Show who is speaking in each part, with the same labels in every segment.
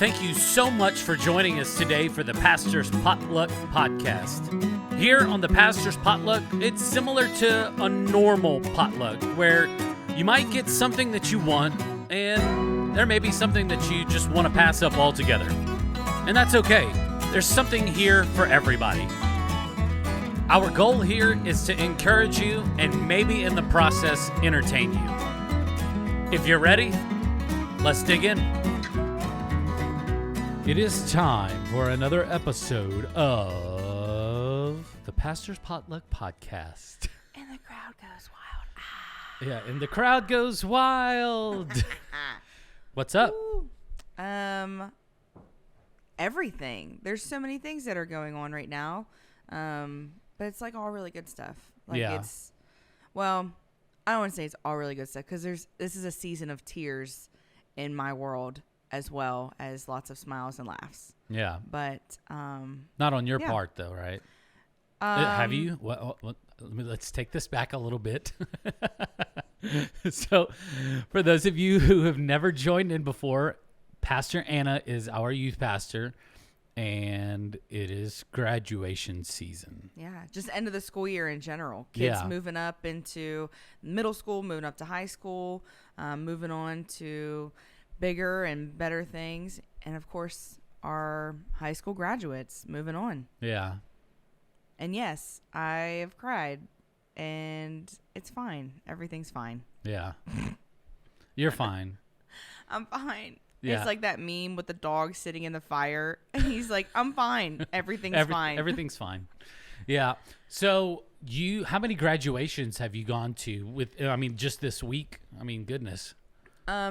Speaker 1: Thank you so much for joining us today for the Pastor's Potluck Podcast. Here on the Pastor's Potluck, it's similar to a normal potluck where you might get something that you want and there may be something that you just want to pass up altogether. And that's okay. There's something here for everybody. Our goal here is to encourage you and maybe in the process entertain you. If you're ready, let's dig in. It is time for another episode of the Pastor's Potluck Podcast.
Speaker 2: And the crowd goes wild.
Speaker 1: Yeah, and the crowd goes wild. What's up?
Speaker 2: Ooh. Everything. There's so many things that are going on right now. But it's like all really good stuff. Like I don't want to say it's all really good stuff because this is a season of tears in my world as well as lots of smiles and laughs.
Speaker 1: Yeah.
Speaker 2: But
Speaker 1: not on your part though, right? Have you? Let's take this back a little bit. So, for those of you who have never joined in before, Pastor Anna is our youth pastor, and it is graduation season.
Speaker 2: Yeah, just end of the school year in general. Kids moving up into middle school, moving up to high school, moving on to bigger and better things, and of course, our high school graduates moving on.
Speaker 1: Yeah.
Speaker 2: And yes, I have cried, and it's fine. Everything's fine.
Speaker 1: Yeah. You're fine.
Speaker 2: I'm fine.
Speaker 1: Yeah.
Speaker 2: It's like that meme with the dog sitting in the fire, and he's like, I'm fine. Everything's fine.
Speaker 1: Everything's fine. Yeah. So how many graduations have you gone to just this week? I mean, goodness.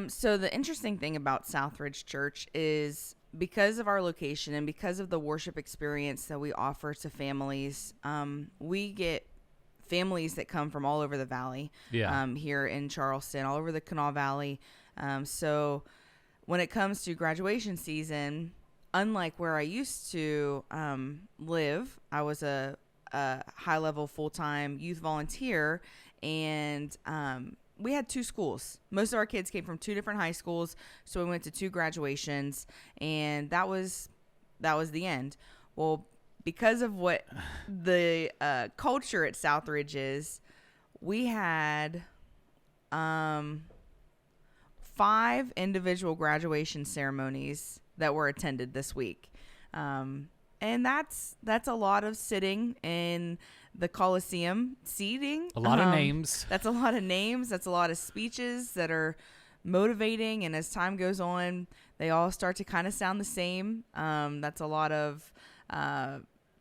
Speaker 2: So the interesting thing about Southridge Church is because of our location and because of the worship experience that we offer to families, we get families that come from all over the valley. Here in Charleston, all over the Kanawha Valley. So when it comes to graduation season, unlike where I used to live, I was a high-level full-time youth volunteer, and we had two schools. Most of our kids came from two different high schools, so we went to two graduations, and that was the end. Well, because of what the culture at Southridge is, we had 5 individual graduation ceremonies that were attended this week. And that's a lot of sitting in the Coliseum seating.
Speaker 1: A lot of names.
Speaker 2: That's a lot of names. That's a lot of speeches that are motivating. And as time goes on, they all start to kind of sound the same. That's a lot of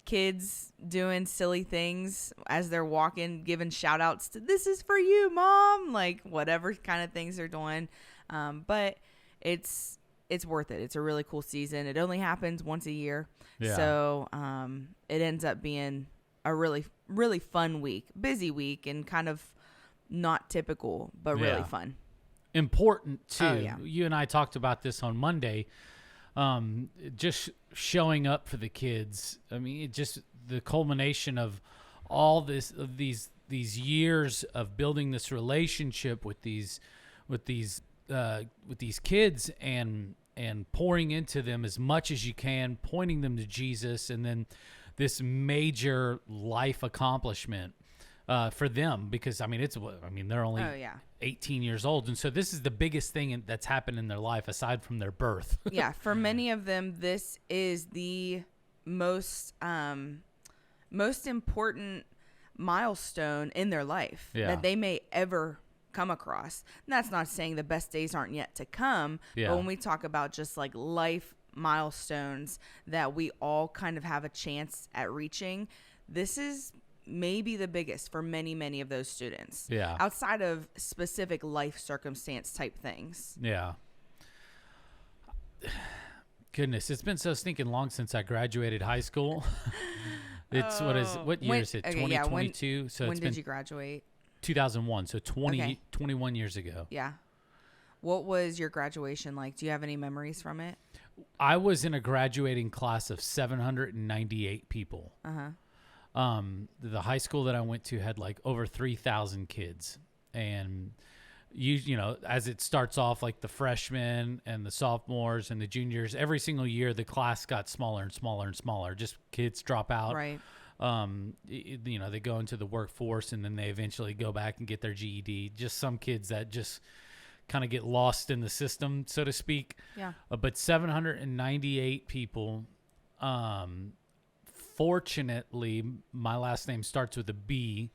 Speaker 2: kids doing silly things as they're walking, giving shout outs to "This is for you, Mom," like whatever kind of things they're doing. But it's worth it. It's a really cool season. It only happens once a year.
Speaker 1: Yeah.
Speaker 2: So it ends up being a really, really fun week, busy week, and kind of not typical, but really fun.
Speaker 1: Important too.
Speaker 2: Oh, yeah.
Speaker 1: You and I talked about this on Monday. Just showing up for the kids. I mean, it just the culmination of all these years of building this relationship with these kids and pouring into them as much as you can, pointing them to Jesus, and then this major life accomplishment for them because they're only 18 years old, and so this is the biggest thing that's happened in their life aside from their birth.
Speaker 2: Yeah, for many of them, this is the most important milestone in their life that they may ever come across. And that's not saying the best days aren't yet to come, but when we talk about just like life milestones that we all kind of have a chance at reaching, this is maybe the biggest for many, many of those students.
Speaker 1: Yeah.
Speaker 2: Outside of specific life circumstance type things.
Speaker 1: Yeah. Goodness, it's been so stinking long since I graduated high school. What year is it? 2022. So
Speaker 2: when did you graduate?
Speaker 1: 2001. So 21 years ago.
Speaker 2: Yeah. What was your graduation like? Do you have any memories from it?
Speaker 1: I was in a graduating class of 798 people. The high school that I went to had like over 3,000 kids, and you know, as it starts off, like the freshmen and the sophomores and the juniors, every single year the class got smaller and smaller and smaller. Just kids drop out.
Speaker 2: Right.
Speaker 1: You know, they go into the workforce and then they eventually go back and get their GED. Just some kids that just kind of get lost in the system, so to speak.
Speaker 2: Yeah.
Speaker 1: But 798 people. Fortunately, my last name starts with a B.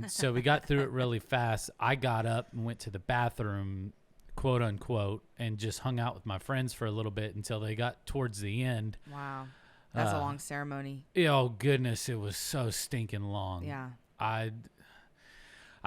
Speaker 1: So we got through it really fast. I got up and went to the bathroom, quote unquote, and just hung out with my friends for a little bit until they got towards the end.
Speaker 2: Wow. That's a long ceremony.
Speaker 1: Oh goodness, it was so stinking long.
Speaker 2: Yeah.
Speaker 1: I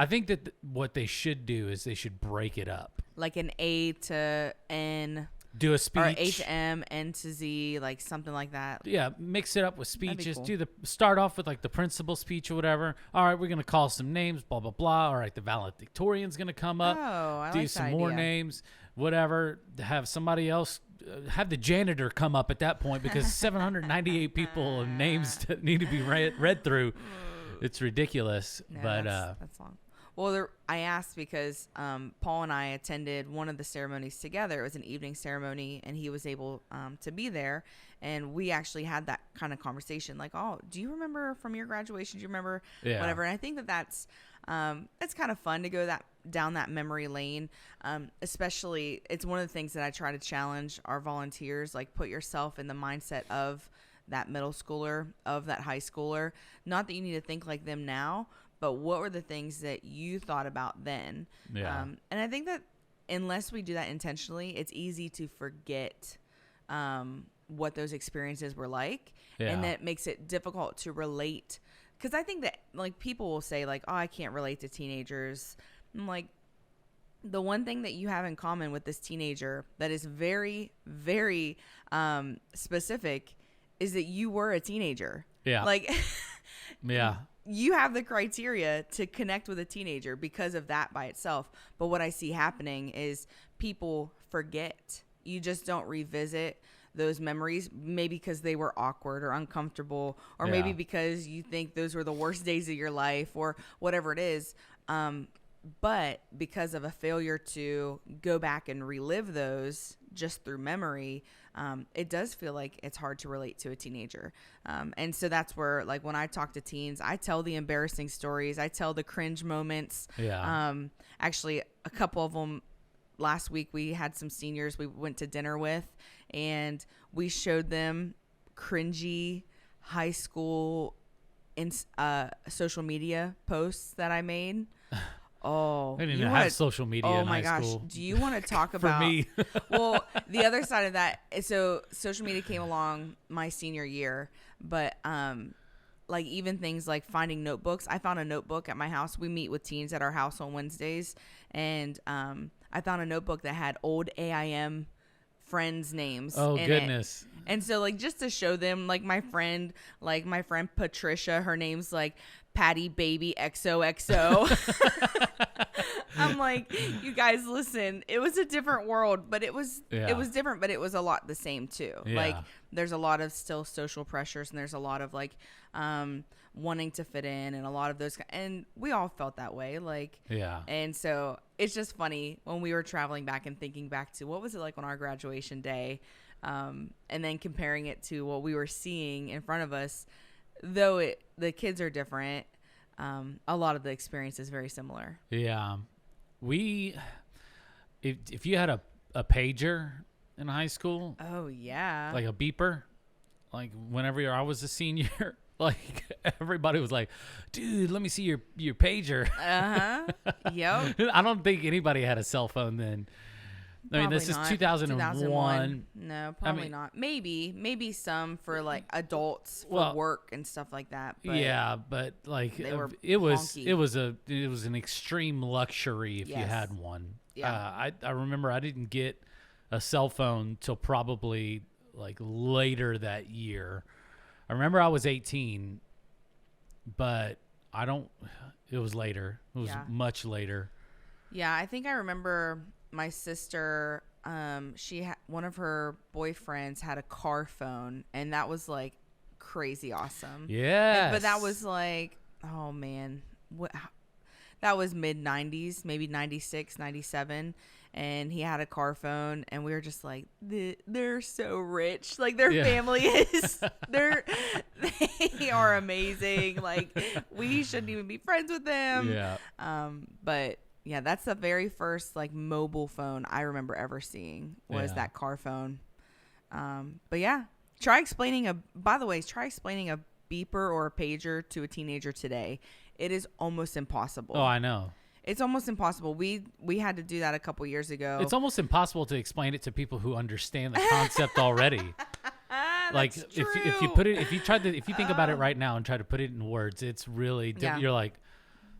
Speaker 1: think that what they should do is they should break it up.
Speaker 2: Like an A to N.
Speaker 1: Do a speech.
Speaker 2: Or A to M, N to Z, like something like that.
Speaker 1: Yeah, mix it up with speeches.
Speaker 2: Cool.
Speaker 1: Start off with like the principal speech or whatever. All right, we're gonna call some names, blah blah blah. All right, the valedictorian's gonna come up.
Speaker 2: Oh, I
Speaker 1: do
Speaker 2: like
Speaker 1: some
Speaker 2: that
Speaker 1: more
Speaker 2: idea.
Speaker 1: names, whatever. Have somebody else, have the janitor come up at that point because 798 people and names that need to be read through. It's ridiculous,
Speaker 2: No,
Speaker 1: but
Speaker 2: that's long. Well, I asked because Paul and I attended one of the ceremonies together. It was an evening ceremony, and he was able to be there. And we actually had that kind of conversation, like, "Oh, do you remember from your graduation? Do you remember whatever?" And I think that's it's kind of fun to go down that memory lane. Especially, it's one of the things that I try to challenge our volunteers, like put yourself in the mindset of that middle schooler, of that high schooler. Not that you need to think like them now, but what were the things that you thought about then?
Speaker 1: Yeah.
Speaker 2: And I think that unless we do that intentionally, it's easy to forget what those experiences were like.
Speaker 1: Yeah.
Speaker 2: And that makes it difficult to relate. Because I think that, like, people will say, like, "Oh, I can't relate to teenagers." I'm like, the one thing that you have in common with this teenager that is very, very specific is that you were a teenager.
Speaker 1: Yeah.
Speaker 2: Like,
Speaker 1: yeah.
Speaker 2: you have the criteria to connect with a teenager because of that by itself. But what I see happening is people forget. You just don't revisit those memories, maybe because they were awkward or uncomfortable, or maybe because you think those were the worst days of your life or whatever it is. But because of a failure to go back and relive those just through memory, it does feel like it's hard to relate to a teenager. And so that's where, like, when I talk to teens, I tell the embarrassing stories. I tell the cringe moments.
Speaker 1: Yeah.
Speaker 2: Actually, a couple of them last week, we had some seniors we went to dinner with, and we showed them cringy high school social media posts that I made. Oh,
Speaker 1: I didn't even have social media in high school.
Speaker 2: Do you want to talk
Speaker 1: For
Speaker 2: about
Speaker 1: me.
Speaker 2: Well, the other side of that, so social media came along my senior year, but like even things like finding notebooks. I found a notebook at my house. We meet with teens at our house on Wednesdays, and I found a notebook that had old AIM friends' names.
Speaker 1: Oh,
Speaker 2: in
Speaker 1: goodness.
Speaker 2: it. And so, like, just to show them, like my friend Patricia, her name's like Patty Baby XOXO. I'm like, you guys, listen, it was a different world, but it was different, but it was a lot the same too.
Speaker 1: Yeah.
Speaker 2: Like, there's a lot of still social pressures, and there's a lot of like wanting to fit in, and a lot of those, and we all felt that way. Like,
Speaker 1: Yeah.
Speaker 2: And so it's just funny when we were traveling back and thinking back to what was it like on our graduation day, and then comparing it to what we were seeing in front of us. Though the kids are different, a lot of the experience is very similar.
Speaker 1: Yeah. If you had a pager in high school,
Speaker 2: Oh yeah.
Speaker 1: like a beeper, like whenever I was a senior, like everybody was like, dude, let me see your pager.
Speaker 2: Yep.
Speaker 1: I don't think anybody had a cell phone then. I mean, this
Speaker 2: Probably
Speaker 1: is
Speaker 2: not.
Speaker 1: 2001.
Speaker 2: No, probably
Speaker 1: mean-
Speaker 2: not. Maybe some for like adults for
Speaker 1: Well,
Speaker 2: work and stuff like that. But
Speaker 1: Yeah, but like
Speaker 2: They were
Speaker 1: it was
Speaker 2: honky.
Speaker 1: it was an extreme luxury if you
Speaker 2: Yes.
Speaker 1: had one.
Speaker 2: Yeah.
Speaker 1: I remember I didn't get a cell phone till probably like later that year. I remember I was 18, but it was later. It was
Speaker 2: Yeah.
Speaker 1: much later.
Speaker 2: Yeah, I think I remember my sister. One of her boyfriends had a car phone, and that was like crazy awesome.
Speaker 1: Yeah.
Speaker 2: But that was like, oh man, that was mid 90s, maybe 96, 97. And he had a car phone, and we were just like, they're so rich. Like, their family is, they are amazing. Like, we shouldn't even be friends with them.
Speaker 1: Yeah.
Speaker 2: But yeah, that's the very first like mobile phone I remember ever seeing was that car phone. But yeah, try explaining a beeper or a pager to a teenager today. It is almost impossible.
Speaker 1: Oh, I know.
Speaker 2: It's almost impossible. We had to do that a couple years ago.
Speaker 1: It's almost impossible to explain it to people who understand the concept already. Like if you think about it right now and try to put it in words, it's really you're like,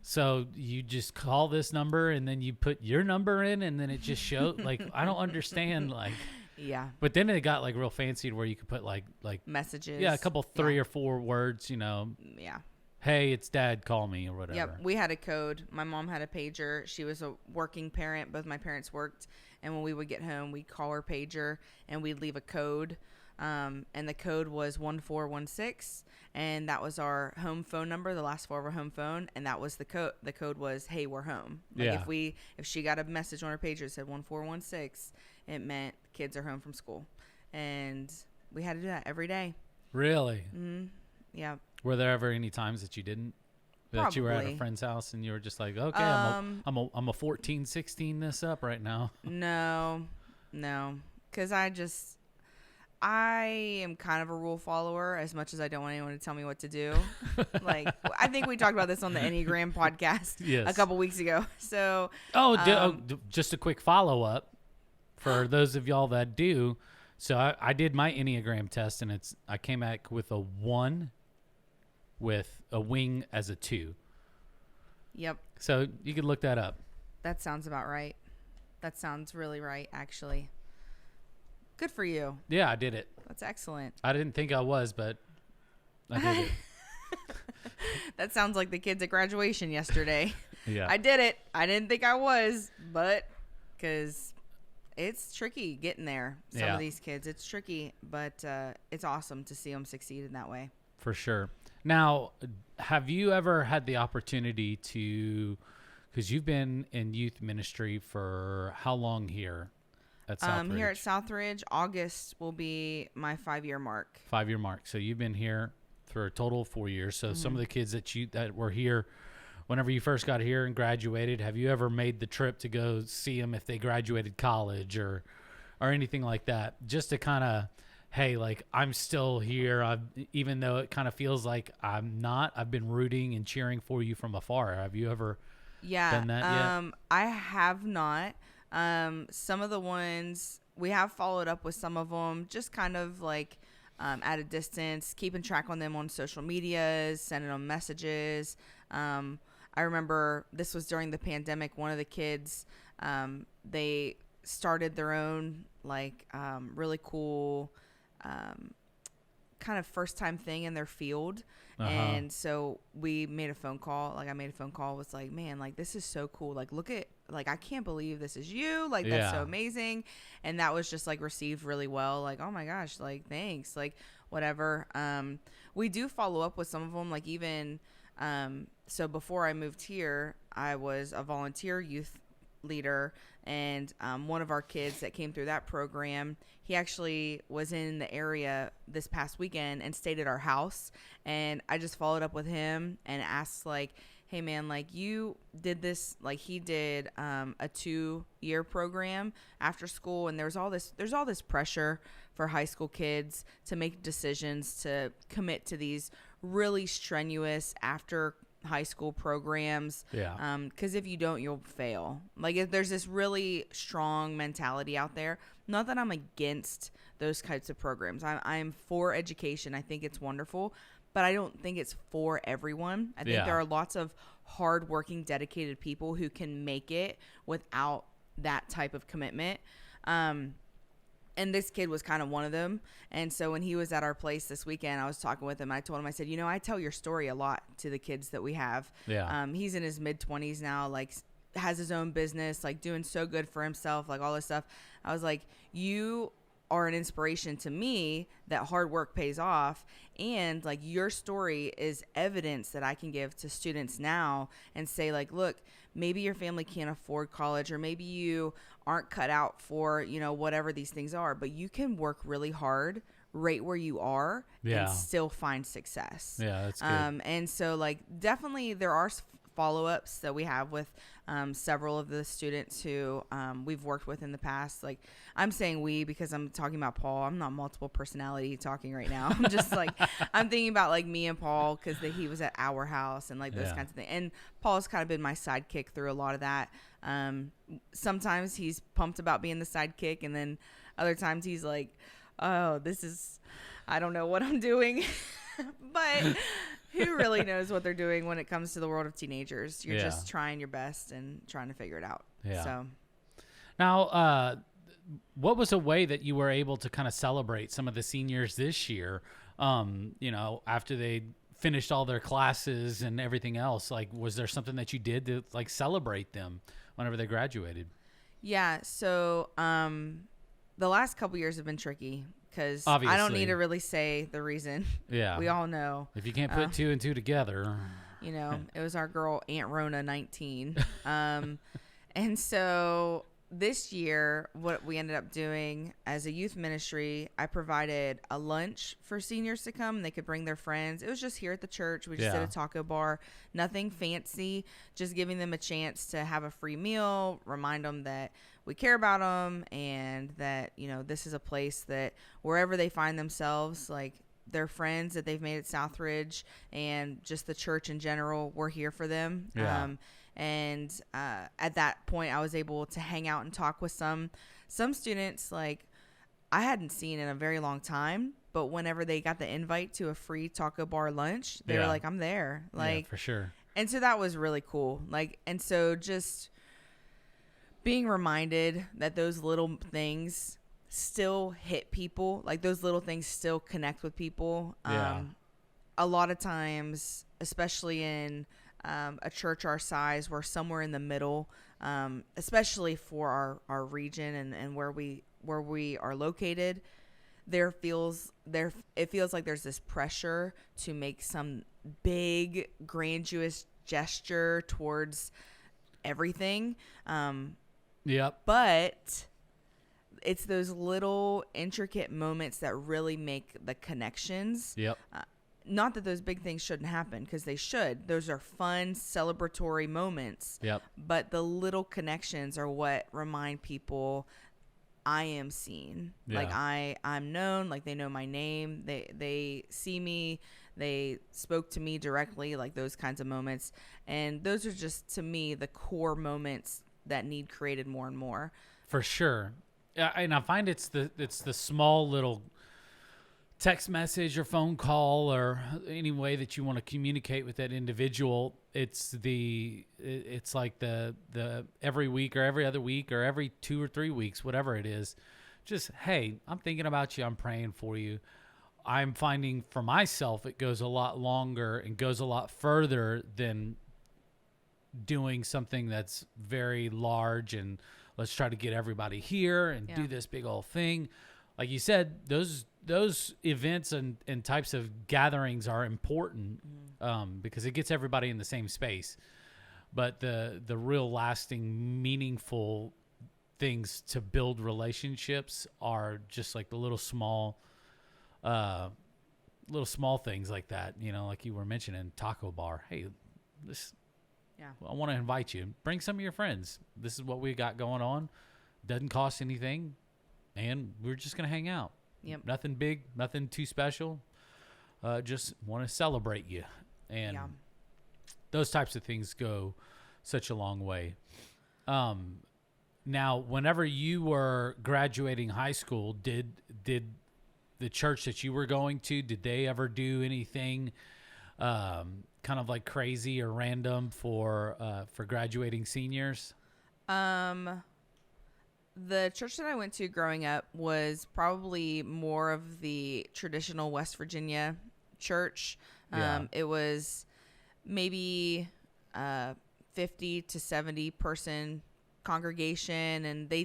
Speaker 1: so you just call this number and then you put your number in and then it just shows. Like, I don't understand. Like,
Speaker 2: yeah.
Speaker 1: But then it got like real fancy where you could put like
Speaker 2: messages.
Speaker 1: Yeah, a couple 3 or 4 words.
Speaker 2: Yeah.
Speaker 1: Hey, it's Dad, call me or whatever.
Speaker 2: Yep, we had a code. My mom had a pager. She was a working parent. Both my parents worked. And when we would get home, we'd call her pager and we'd leave a code. And the code was 1416. And that was our home phone number, the last 4 of our home phone. And that was the code. The code was, hey, we're home. Like if she got a message on her pager that said 1416, it meant kids are home from school. And we had to do that every day.
Speaker 1: Really?
Speaker 2: Mm-hmm. Yeah.
Speaker 1: Were there ever any times that you didn't? That
Speaker 2: Probably.
Speaker 1: You were at a friend's house and you were just like, okay, I'm a 14, 16 this up right now.
Speaker 2: No, because I am kind of a rule follower as much as I don't want anyone to tell me what to do. Like, I think we talked about this on the Enneagram podcast a couple weeks ago. So,
Speaker 1: just a quick follow up for those of y'all that do. So I did my Enneagram test and I came back with a 1 with a wing as a 2.
Speaker 2: Yep.
Speaker 1: So you could look that up.
Speaker 2: That sounds about right. That sounds really right, actually. Good for you.
Speaker 1: Yeah, I did it.
Speaker 2: That's excellent.
Speaker 1: I didn't think I was, but I did it.
Speaker 2: That sounds like the kids at graduation yesterday.
Speaker 1: Yeah.
Speaker 2: I did it. I didn't think I was, but because it's tricky getting there. Some of these kids, it's tricky, but it's awesome to see them succeed in that way.
Speaker 1: For sure. Now, have you ever had the opportunity to, because you've been in youth ministry for how long here at Southridge?
Speaker 2: Here at Southridge, August will be my 5-year mark.
Speaker 1: 5-year mark. So you've been here for a total of 4 years. So some of the kids that were here whenever you first got here and graduated, have you ever made the trip to go see them if they graduated college or anything like that? Just to kind of, hey, like, I'm still here. Even though it kind of feels like I'm not, I've been rooting and cheering for you from afar. Have you ever done that yet?
Speaker 2: I have not. Some of the ones, we have followed up with some of them, just kind of like at a distance, keeping track on them on social medias, sending them messages. I remember this was during the pandemic. One of the kids, they started their own like really cool kind of first time thing in their field. And so we made a phone call. Like I made a phone call, was like, man, like this is so cool. Like look at, like, I can't believe this is you. Like that's so amazing. And that was just like received really well. Like, oh my gosh, like thanks, like whatever. We do follow up with some of them. Like even, so before I moved here, I was a volunteer youth leader, and one of our kids that came through that program, he actually was in the area this past weekend and stayed at our house, and I just followed up with him and asked like, hey man, like you did this, like he did a 2-year program after school, and there's all this pressure for high school kids to make decisions to commit to these really strenuous after high school programs. Because if you don't, you'll fail. Like there's this really strong mentality out there. Not that I'm against those types of programs. I'm for education. I think it's wonderful, but I don't think it's for everyone. I think there are lots of hardworking, dedicated people who can make it without that type of commitment. And this kid was kind of one of them. And so when he was at our place this weekend, I was talking with him. I told him, I said, you know, I tell your story a lot to the kids that we have. He's in his mid-20s now, like has his own business, like doing so good for himself, like all this stuff. I was like, you are an inspiration to me that hard work pays off. And like your story is evidence that I can give to students now and say like, look, maybe your family can't afford college, or maybe you aren't cut out for, you know, whatever these things are, but you can work really hard right where you are and still find success.
Speaker 1: Yeah, that's good.
Speaker 2: And so like definitely there are follow-ups that we have with several of the students who we've worked with in the past. Like I'm saying we because I'm talking about Paul. I'm not multiple personality talking right now. I'm just like I'm thinking about like me and Paul because he was at our house and like those kinds of things. And Paul's kind of been my sidekick through a lot of that. Sometimes he's pumped about being the sidekick, and then other times he's like, oh, I don't know what I'm doing. But who really knows what they're doing when it comes to the world of teenagers? You're just trying your best and trying to figure it out.
Speaker 1: Yeah.
Speaker 2: So
Speaker 1: now, what was a way that you were able to kind of celebrate some of the seniors this year? You know, after they finished all their classes and everything else, like, was there something that you did to like celebrate them whenever they graduated?
Speaker 2: Yeah. So, the last couple years have been tricky because I don't need to really say the reason.
Speaker 1: Yeah.
Speaker 2: We all know.
Speaker 1: If you can't put two and two together.
Speaker 2: You know, it was our girl, Aunt Rona, 19. And so this year, what we ended up doing as a youth ministry, I provided a lunch for seniors to come. They could bring their friends. It was just here at the church. We just did a taco bar, nothing fancy, just giving them a chance to have a free meal, remind them that we care about them and that, you know, this is a place that wherever they find themselves, like their friends that they've made at Southridge and just the church in general, we're here for them.
Speaker 1: Yeah.
Speaker 2: And at that point, I was able to hang out and talk with some students like I hadn't seen in a very long time. But whenever they got the invite to a free taco bar lunch, they were like, I'm there. Like,
Speaker 1: for sure.
Speaker 2: And so that was really cool. Like, and so just being reminded that those little things still hit people, like those little things still connect with people. A lot of times, especially in a church our size, we're somewhere in the middle, especially for our region and where we are located. It feels like there's this pressure to make some big grandiose gesture towards everything. But it's those little intricate moments that really make the connections. Not that those big things shouldn't happen, because they should. Those are fun, celebratory moments. But the little connections are what remind people I am seen. Like I'm known, like they know my name. They see me. They spoke to me directly, like those kinds of moments. And those are just, to me, the core moments that need created more and more.
Speaker 1: For sure. And I find it's the small little text message or phone call or any way that you want to communicate with that individual. It's like the every week or every other week or every 2 or 3 weeks, whatever it is, just, hey, I'm thinking about you. I'm praying for you. I'm finding for myself, it goes a lot longer and goes a lot further than doing something that's very large and let's try to get everybody here and do this big old thing. Like you said, those events and types of gatherings are important because it gets everybody in the same space. But the real lasting, meaningful things to build relationships are just like the little small things like that. You know, like you were mentioning, taco bar. Hey, I want to invite you. Bring some of your friends. This is what we got going on. Doesn't cost anything, and we're just gonna hang out. Nothing big, nothing too special. Just want to celebrate you, and those types of things go such a long way. Now, whenever you were graduating high school, did the church that you were going to, did they ever do anything kind of like crazy or random for graduating seniors?
Speaker 2: The church that I went to growing up was probably more of the traditional West Virginia church. It was maybe 50 to 70 person congregation, and they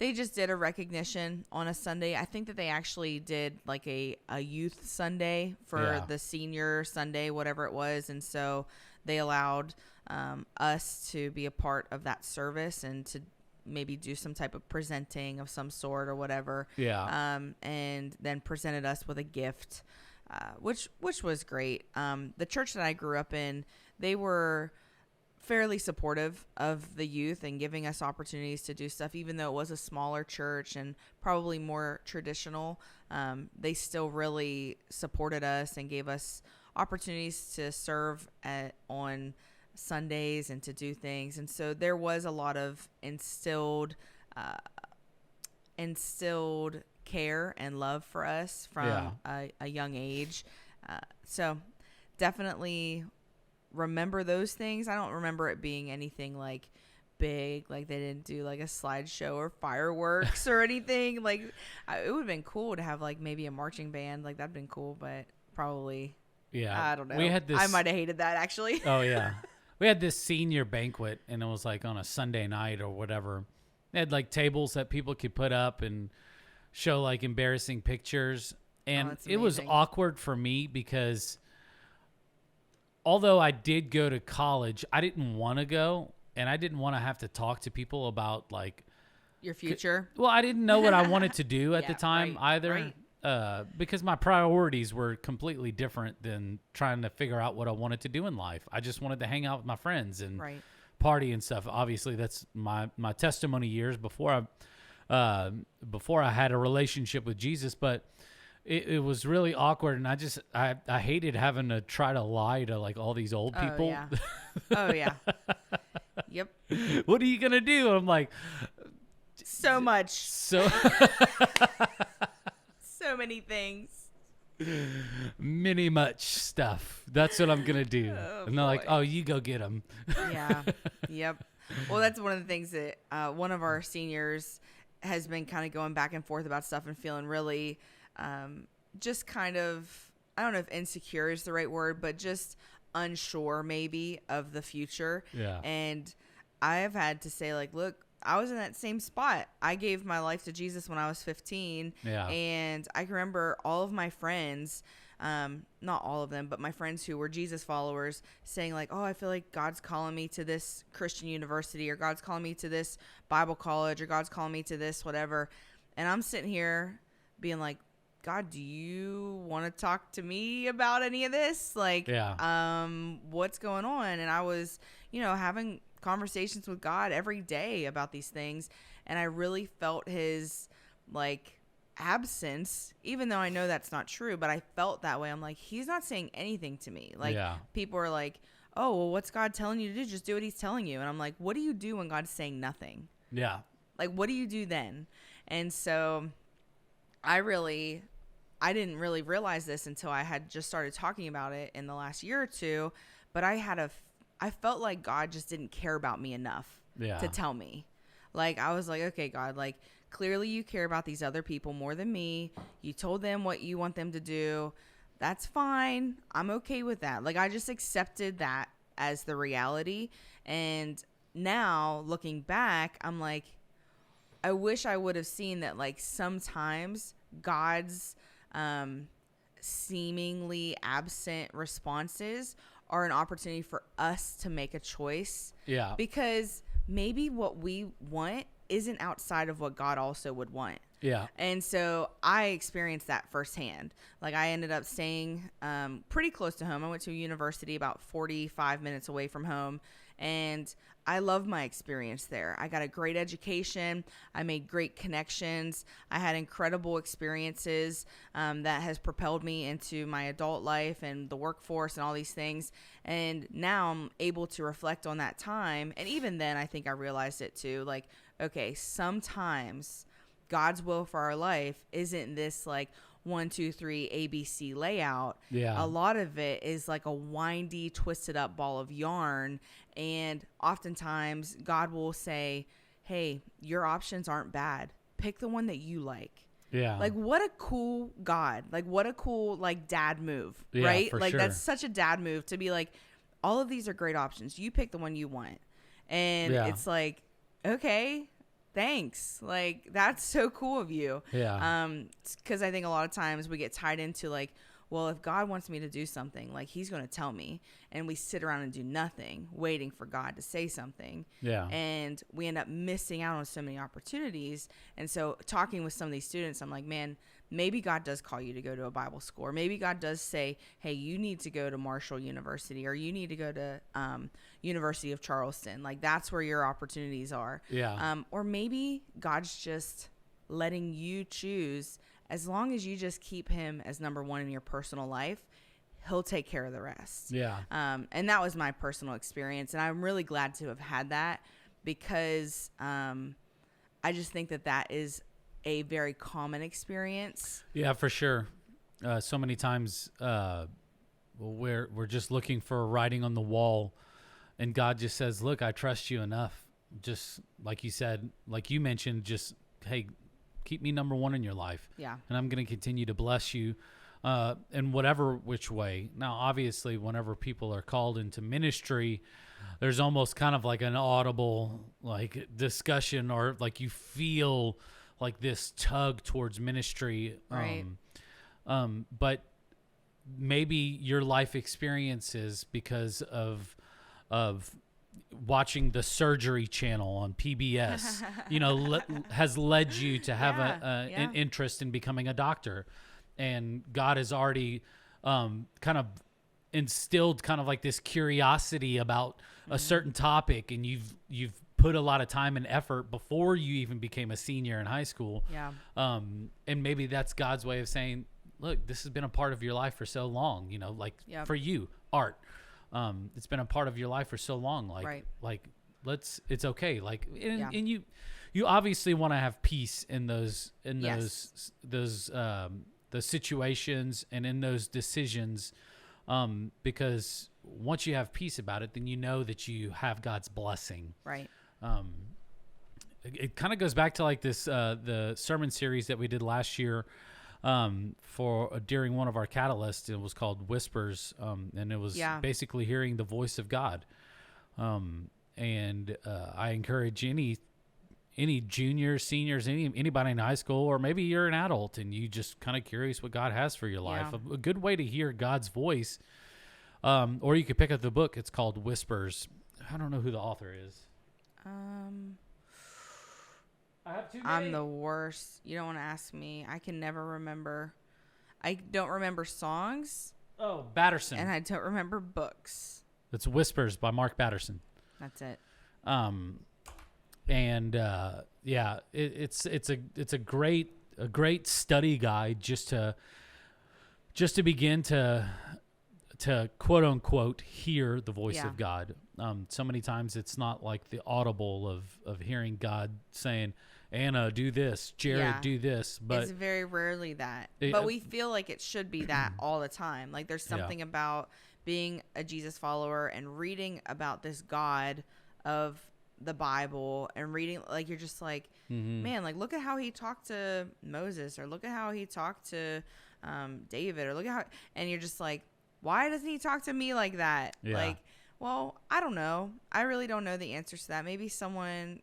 Speaker 2: They just did a recognition on a Sunday. I think that they actually did like a youth Sunday for the senior Sunday, whatever it was. And so they allowed us to be a part of that service and to maybe do some type of presenting of some sort or whatever.
Speaker 1: Yeah.
Speaker 2: And then presented us with a gift, which was great. The church that I grew up in, they were fairly supportive of the youth and giving us opportunities to do stuff, even though it was a smaller church and probably more traditional. They still really supported us and gave us opportunities to serve on Sundays and to do things. And so there was a lot of instilled care and love for us from a young age. So definitely remember those things. I don't remember it being anything like big, like they didn't do like a slideshow or fireworks or anything. Like it would have been cool to have like maybe a marching band, like that'd been cool, but probably I don't know.
Speaker 1: We had this,
Speaker 2: I might have hated that actually.
Speaker 1: Oh yeah. We had this senior banquet and it was like on a Sunday night or whatever. They had like tables that people could put up and show like embarrassing pictures. And it was awkward for me because although I did go to college, I didn't want to go, and I didn't want to have to talk to people about like
Speaker 2: your future.
Speaker 1: Well, I didn't know what I wanted to do at the time either, because my priorities were completely different than trying to figure out what I wanted to do in life. I just wanted to hang out with my friends and party and stuff. Obviously, that's my testimony years before I had a relationship with Jesus, but it was really awkward, and I hated having to try to lie to like all these old people.
Speaker 2: Oh yeah. Yep.
Speaker 1: What are you gonna do? I'm like,
Speaker 2: so much.
Speaker 1: So
Speaker 2: many things.
Speaker 1: Much stuff. That's what I'm gonna do. And they're like, oh, you go get them.
Speaker 2: Yeah. Yep. Well, that's one of the things that one of our seniors has been kind of going back and forth about stuff and feeling really just kind of, I don't know if insecure is the right word, but just unsure maybe of the future.
Speaker 1: Yeah.
Speaker 2: And I have had to say like, look, I was in that same spot. I gave my life to Jesus when I was 15.
Speaker 1: Yeah.
Speaker 2: And I can remember all of my friends, not all of them, but my friends who were Jesus followers saying like, oh, I feel like God's calling me to this Christian university, or God's calling me to this Bible college, or God's calling me to this, whatever. And I'm sitting here being like, God, do you want to talk to me about any of this? Like, what's going on? And I was, having conversations with God every day about these things. And I really felt his like absence, even though I know that's not true, but I felt that way. I'm like, he's not saying anything to me. Like people are like, oh, well, what's God telling you to do? Just do what he's telling you. And I'm like, what do you do when God's saying nothing?
Speaker 1: Yeah.
Speaker 2: Like, what do you do then? And so I didn't really realize this until I had just started talking about it in the last year or two, but I felt like God just didn't care about me enough to tell me. Like, I was like, okay, God, like, clearly you care about these other people more than me. You told them what you want them to do. That's fine. I'm okay with that. Like, I just accepted that as the reality. And now looking back, I'm like, I wish I would have seen that, like, sometimes God's seemingly absent responses are an opportunity for us to make a choice.
Speaker 1: Yeah.
Speaker 2: Because maybe what we want isn't outside of what God also would want.
Speaker 1: Yeah.
Speaker 2: And so I experienced that firsthand. Like, I ended up staying pretty close to home. I went to a university about 45 minutes away from home, and I love my experience there. I got a great education. I made great connections. I had incredible experiences that has propelled me into my adult life and the workforce and all these things. And now I'm able to reflect on that time. And even then, I think I realized it too. Like, okay, sometimes God's will for our life isn't this like 1, 2, 3 ABC layout.
Speaker 1: Yeah.
Speaker 2: A lot of it is like a windy, twisted up ball of yarn. And oftentimes God will say, hey, your options aren't bad. Pick the one that you like.
Speaker 1: Yeah.
Speaker 2: Like, what a cool God. Like, what a cool, like, dad move, right? Like, that's such a dad move to be like, all of these are great options. You pick the one you want. And it's like, okay, thanks. Like, that's so cool of you.
Speaker 1: Yeah.
Speaker 2: Because I think a lot of times we get tied into like, well, if God wants me to do something, like he's going to tell me, and we sit around and do nothing, waiting for God to say something.
Speaker 1: Yeah.
Speaker 2: And we end up missing out on so many opportunities. And so talking with some of these students, I'm like, man, maybe God does call you to go to a Bible school, or maybe God does say, hey, you need to go to Marshall University, or you need to go to University of Charleston. Like, that's where your opportunities are.
Speaker 1: Yeah.
Speaker 2: Or maybe God's just letting you choose. As long as you just keep him as number one in your personal life, he'll take care of the rest.
Speaker 1: Yeah.
Speaker 2: And that was my personal experience. And I'm really glad to have had that, because I just think that is a very common experience.
Speaker 1: Yeah, for sure. So many times we're just looking for a writing on the wall, and God just says, look, I trust you enough. Just like you said, like you mentioned, just, hey, keep me number one in your life.
Speaker 2: Yeah.
Speaker 1: And I'm going to continue to bless you in whatever which way. Now, obviously, whenever people are called into ministry, there's almost kind of like an audible like discussion, or like you feel like this tug towards ministry.
Speaker 2: Right.
Speaker 1: But maybe your life experiences, because of watching the Surgery Channel on PBS, has led you to have an interest in becoming a doctor, and God has already kind of instilled kind of like this curiosity about a certain topic, and you've put a lot of time and effort before you even became a senior in high school.
Speaker 2: Yeah.
Speaker 1: And maybe that's God's way of saying, look, this has been a part of your life for so long, for you, art. It's been a part of your life for so long. It's okay. And you obviously want to have peace in those situations and in those decisions. Because once you have peace about it, then you know that you have God's blessing.
Speaker 2: Right.
Speaker 1: It kind of goes back to like this, the sermon series that we did last year, during one of our catalysts. It was called Whispers. And it was basically hearing the voice of God. And I encourage any juniors, seniors, anybody in high school, or maybe you're an adult and you just kind of curious what God has for your life. A good way to hear God's voice, or you could pick up the book. It's called Whispers. I don't know who the author is. I have too many.
Speaker 2: I'm the worst. You don't want to ask me. I can never remember. I don't remember songs.
Speaker 1: Oh, Batterson.
Speaker 2: And I don't remember books.
Speaker 1: It's Whispers by Mark Batterson.
Speaker 2: That's it.
Speaker 1: It's a great study guide just to begin to quote unquote hear the voice of God. So many times it's not like the audible of hearing God saying, Anna, do this, Jared, do this, but
Speaker 2: it's very rarely that. But we feel like it should be that all the time. Like, there's something about being a Jesus follower and reading about this God of the Bible and reading, like, you're just like, man, like, look at how he talked to Moses, or look at how he talked to David, or look at how, and you're just like, why doesn't he talk to me like that?
Speaker 1: Yeah.
Speaker 2: Like, well, I don't know. I really don't know the answers to that. Maybe someone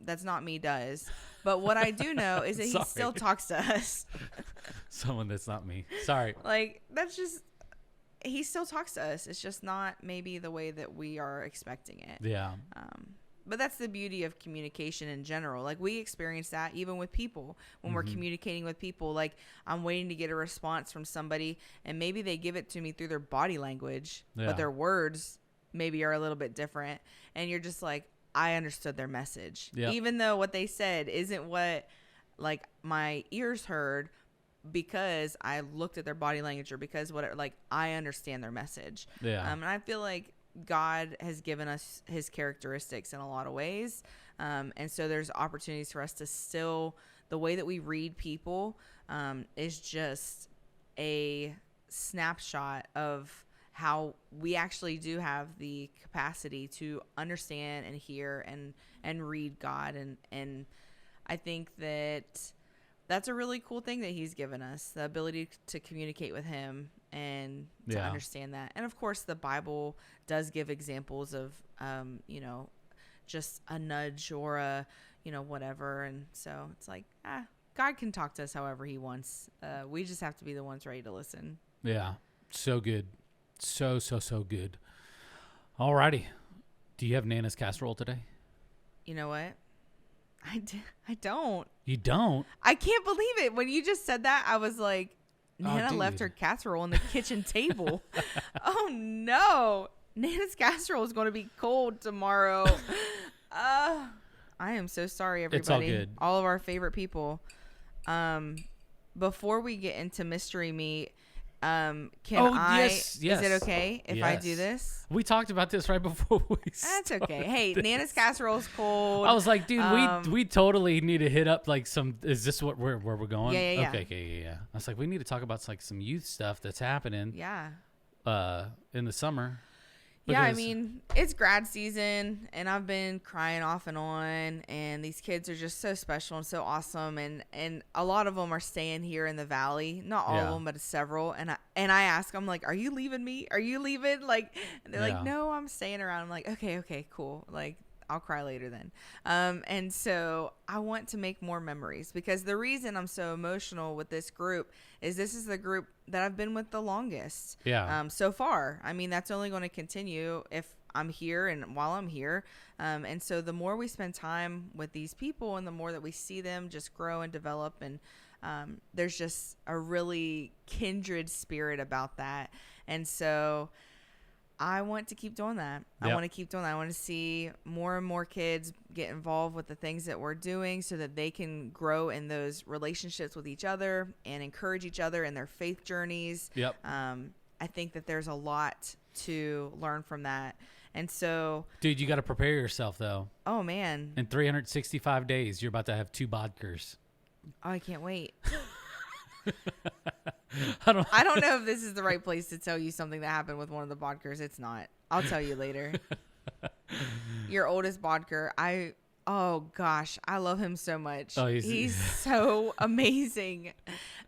Speaker 2: that's not me does. But what I do know is that he still talks to us.
Speaker 1: Someone that's not me. Sorry.
Speaker 2: Like, that's just, he still talks to us. It's just not maybe the way that we are expecting it.
Speaker 1: Yeah.
Speaker 2: But that's the beauty of communication in general. Like, we experience that even with people when we're communicating with people. Like, I'm waiting to get a response from somebody, and maybe they give it to me through their body language, but their words maybe are a little bit different. And you're just like, I understood their message, even though what they said isn't what like my ears heard, because I looked at their body language, or because I understand their message.
Speaker 1: Yeah.
Speaker 2: And I feel like God has given us his characteristics in a lot of ways. And so there's opportunities for us to still, the way that we read people is just a snapshot of how we actually do have the capacity to understand and hear and read God. And I think that's a really cool thing that he's given us, the ability to communicate with him and to understand that. And of course the Bible does give examples of, just a nudge or whatever. And so it's like, God can talk to us however he wants. We just have to be the ones ready to listen.
Speaker 1: Yeah. So good. So good. Alrighty. Do you have Nana's casserole today?
Speaker 2: You know what? I don't.
Speaker 1: You don't?
Speaker 2: I can't believe it. When you just said that, I was like, Nana left
Speaker 1: dude.
Speaker 2: her casserole on the kitchen table. Oh, no. Nana's casserole is going to be cold tomorrow. I am so sorry, everybody.
Speaker 1: It's all good.
Speaker 2: All of our favorite people. Before we get into mystery meat,
Speaker 1: yes.
Speaker 2: Is it okay if I do this?
Speaker 1: We talked about this right before we
Speaker 2: That's
Speaker 1: started
Speaker 2: okay. Hey,
Speaker 1: this.
Speaker 2: Nana's casserole is cold.
Speaker 1: I was like, dude, we totally need to hit up like some. Is this where we're going?
Speaker 2: Yeah.
Speaker 1: Okay. I was like, we need to talk about like some youth stuff that's happening.
Speaker 2: Yeah.
Speaker 1: In the summer.
Speaker 2: Yeah, I mean, it's grad season, and I've been crying off and on, and these kids are just so special and so awesome, and a lot of them are staying here in the Valley. Not all of them, but several. And I ask them, like, are you leaving me? Are you leaving? Like, and they're like, no, I'm staying around. I'm like, okay, cool. Like, I'll cry later then. And so I want to make more memories, because the reason I'm so emotional with this group is this is the group that I've been with the longest.
Speaker 1: Yeah.
Speaker 2: So far. I mean, that's only going to continue if I'm here and while I'm here. And so the more we spend time with these people and the more that we see them just grow and develop, and there's just a really kindred spirit about that. And so I want to keep doing that.
Speaker 1: Yep.
Speaker 2: I want to keep doing that. I want to see more and more kids get involved with the things that we're doing so that they can grow in those relationships with each other and encourage each other in their faith journeys.
Speaker 1: Yep.
Speaker 2: I think that there's a lot to learn from that. And so,
Speaker 1: dude, you got to prepare yourself though.
Speaker 2: Oh man.
Speaker 1: In 365 days, you're about to have 2 bodkers.
Speaker 2: Oh, I can't wait.
Speaker 1: I don't
Speaker 2: know if this is the right place to tell you something that happened with one of the bodkers. It's not. I'll tell you later. Your oldest bodker, oh gosh, I love him so much.
Speaker 1: Oh,
Speaker 2: he's so amazing.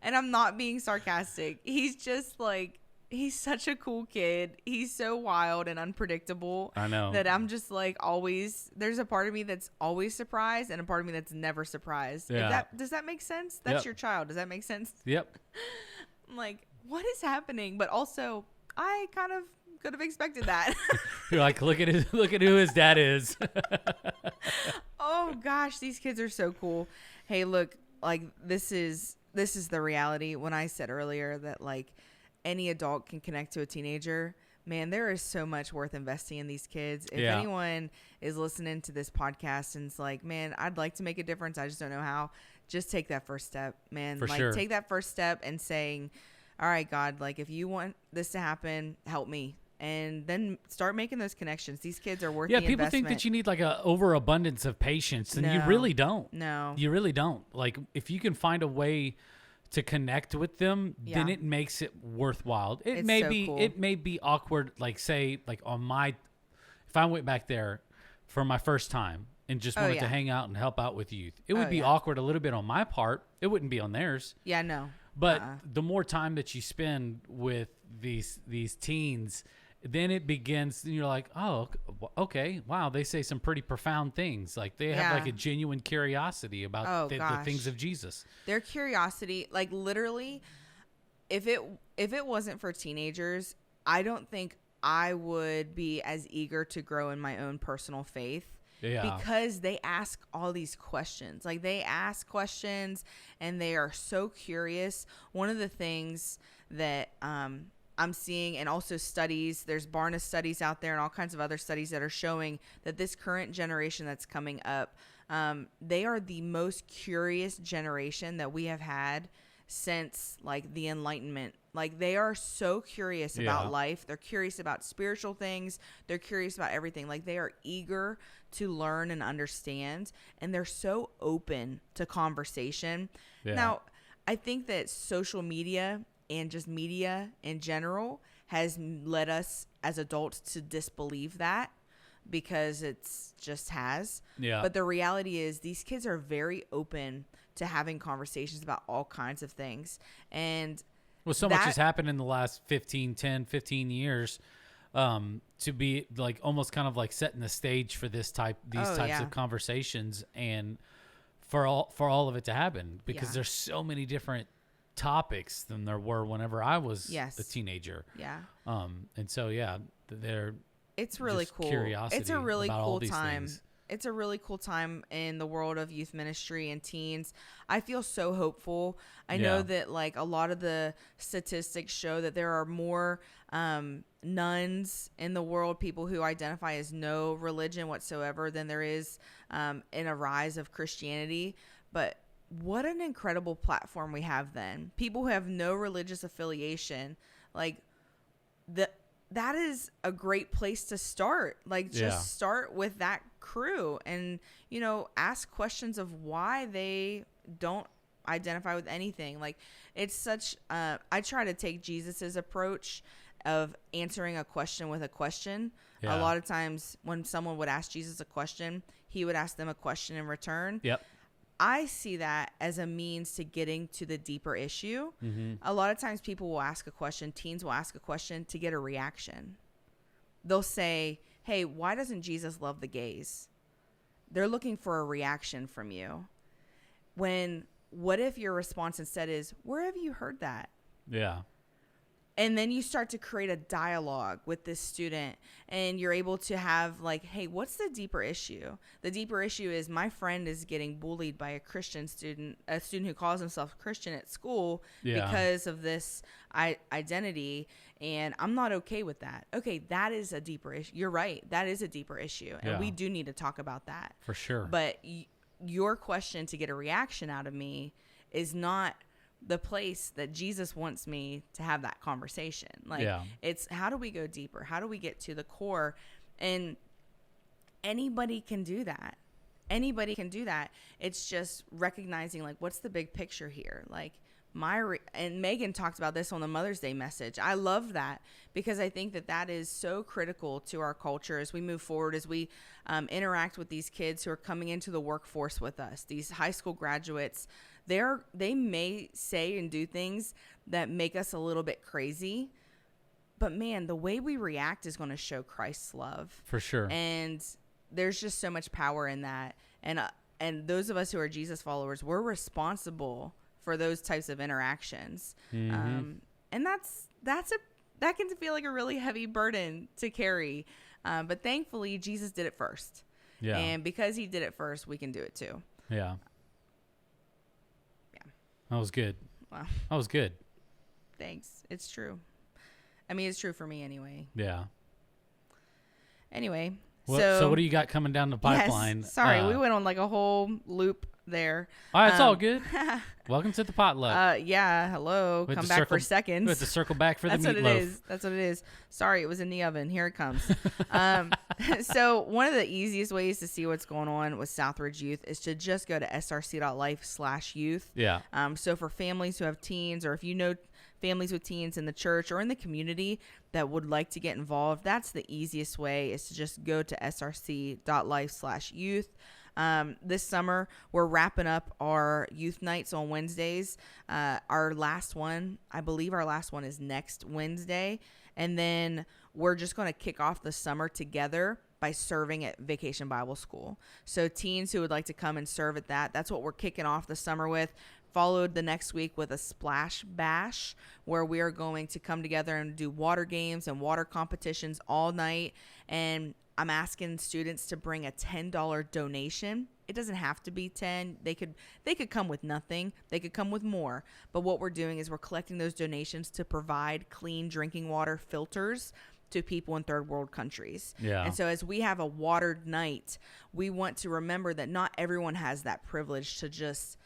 Speaker 2: And I'm not being sarcastic. He's just like, he's such a cool kid. He's so wild and unpredictable.
Speaker 1: I know.
Speaker 2: That I'm just like always, there's a part of me that's always surprised and a part of me that's never surprised.
Speaker 1: Yeah.
Speaker 2: Does that make sense? That's your child. Does that make sense?
Speaker 1: Yep.
Speaker 2: I'm like, what is happening? But also, I kind of could have expected that.
Speaker 1: You're like, look at who his dad is.
Speaker 2: Oh gosh, these kids are so cool. Hey, look, like this is the reality. When I said earlier that like any adult can connect to a teenager, man, there is so much worth investing in these kids. If anyone is listening to this podcast and it's like, man, I'd like to make a difference, I just don't know how, just take that first step, man.
Speaker 1: For sure.
Speaker 2: Take that first step and saying, all right, God, like if you want this to happen, help me. And then start making those connections. These kids are worth the investment.
Speaker 1: Yeah, people think that you need like a overabundance of patience, and you really don't.
Speaker 2: No.
Speaker 1: You really don't. Like if you can find a way to connect with them, then it makes it worthwhile. It may be awkward, like say like if I went back there for my first time and just wanted to hang out and help out with youth, it would be awkward a little bit on my part. It wouldn't be on theirs.
Speaker 2: Yeah, no.
Speaker 1: But the more time that you spend with these teens, then it begins, and you're like, oh, okay, wow, they say some pretty profound things. Like they have like a genuine curiosity about the things of Jesus.
Speaker 2: Their curiosity, like literally, if it wasn't for teenagers, I don't think I would be as eager to grow in my own personal faith. Yeah. Because they ask all these questions. Like they ask questions and they are so curious. One of the things that I'm seeing, and also studies, there's Barna studies out there and all kinds of other studies that are showing that this current generation that's coming up, they are the most curious generation that we have had since like the Enlightenment. Like they are so curious about life. They're curious about spiritual things. They're curious about everything. Like they are eager to learn and understand, and they're so open to conversation. Yeah. Now, I think that social media and just media in general has led us as adults to disbelieve that, because it's just has. Yeah. But the reality is these kids are very open to having conversations about all kinds of things. And
Speaker 1: well, so much has happened in the last 15 years to be like almost kind of like setting the stage for these types
Speaker 2: yeah.
Speaker 1: of conversations, and for all of it to happen, because
Speaker 2: Yeah.
Speaker 1: there's so many different topics than there were whenever I was
Speaker 2: Yes.
Speaker 1: a teenager.
Speaker 2: Yeah.
Speaker 1: And so they're
Speaker 2: It's really
Speaker 1: just
Speaker 2: cool.
Speaker 1: curiosity
Speaker 2: It's a really
Speaker 1: about all
Speaker 2: cool
Speaker 1: these
Speaker 2: time.
Speaker 1: things.
Speaker 2: It's a really cool time in the world of youth ministry and teens. I feel so hopeful. I know
Speaker 1: Yeah.
Speaker 2: that like a lot of the statistics show that there are more nuns in the world, people who identify as no religion whatsoever, than there is in a rise of Christianity. But what an incredible platform we have then. People who have no religious affiliation, like that is a great place to start. Like, just
Speaker 1: Yeah.
Speaker 2: start with that crew and, ask questions of why they don't identify with anything. Like, it's such, I try to take Jesus's approach of answering a question with a question.
Speaker 1: Yeah.
Speaker 2: A lot of times when someone would ask Jesus a question, he would ask them a question in return.
Speaker 1: Yep.
Speaker 2: I see that as a means to getting to the deeper issue.
Speaker 1: Mm-hmm.
Speaker 2: A lot of times people will ask a question, teens will ask a question to get a reaction. They'll say, hey, why doesn't Jesus love the gays? They're looking for a reaction from you. What if your response instead is, where have you heard that?
Speaker 1: Yeah.
Speaker 2: And then you start to create a dialogue with this student, and you're able to have like, hey, what's the deeper issue? The deeper issue is my friend is getting bullied by a Christian student, a student who calls himself Christian at school because of this identity. And I'm not okay with that. Okay, that is a deeper issue. You're right. That is a deeper issue. And we do need to talk about that.
Speaker 1: For sure.
Speaker 2: But your question to get a reaction out of me is not the place that Jesus wants me to have that conversation. Like, it's how do we go deeper? How do we get to the core? And anybody can do that. Anybody can do that. It's just recognizing, like, what's the big picture here? Like, and Megan talked about this on the Mother's Day message. I love that because I think that is so critical to our culture as we move forward, as we interact with these kids who are coming into the workforce with us, these high school graduates. They may say and do things that make us a little bit crazy, but man, the way we react is going to show Christ's love.
Speaker 1: For sure.
Speaker 2: And there's just so much power in that. And those of us who are Jesus followers, we're responsible for those types of interactions.
Speaker 1: Mm-hmm.
Speaker 2: And that can feel like a really heavy burden to carry. But thankfully, Jesus did it first.
Speaker 1: Yeah.
Speaker 2: And because he did it first, we can do it too.
Speaker 1: Yeah.
Speaker 2: Yeah.
Speaker 1: That was good.
Speaker 2: Wow.
Speaker 1: That was good.
Speaker 2: Thanks. It's true. I mean, it's true for me anyway.
Speaker 1: Yeah.
Speaker 2: Anyway.
Speaker 1: Well, so what do you got coming down the pipeline?
Speaker 2: Yes, sorry, we went on like a whole loop there.
Speaker 1: It's all good. Welcome to the potluck.
Speaker 2: Yeah, hello. Come back for seconds.
Speaker 1: We have to circle back for the meatloaf.
Speaker 2: That's what it is. That's what it is. Sorry, it was in the oven. Here it comes. So one of the easiest ways to see what's going on with Southridge Youth is to just go to src.life/youth.
Speaker 1: Yeah.
Speaker 2: So for families who have teens, or if you know families with teens in the church or in the community that would like to get involved, that's the easiest way, is to just go to src.life/youth. This summer, we're wrapping up our youth nights on Wednesdays. Our last one is next Wednesday. And then we're just going to kick off the summer together by serving at Vacation Bible School. So teens who would like to come and serve at that's what we're kicking off the summer with. Followed the next week with a splash bash, where we are going to come together and do water games and water competitions all night. And I'm asking students to bring a $10 donation. It doesn't have to be 10. They could come with nothing. They could come with more. But what we're doing is we're collecting those donations to provide clean drinking water filters to people in third world countries.
Speaker 1: Yeah.
Speaker 2: And so as we have a watered night, we want to remember that not everyone has that privilege to just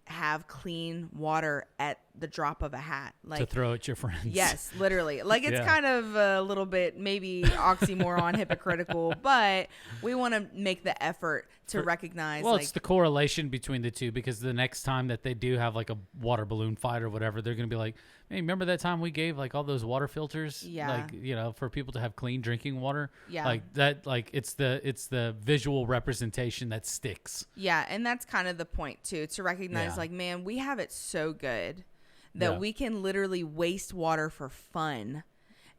Speaker 2: have clean water at the drop of a hat, like
Speaker 1: to throw at your friends.
Speaker 2: Yes, literally. Like, it's kind of a little bit maybe oxymoron, hypocritical, but we want to make the effort to recognize.
Speaker 1: Well, it's the correlation between the two, because the next time that they do have like a water balloon fight or whatever, they're going to be like, hey, remember that time we gave like all those water filters?
Speaker 2: Yeah.
Speaker 1: Like, for people to have clean drinking water.
Speaker 2: Yeah.
Speaker 1: Like that, like it's the visual representation that sticks.
Speaker 2: Yeah. And that's kind of the point too, to recognize like, man, we have it so good that we can literally waste water for fun.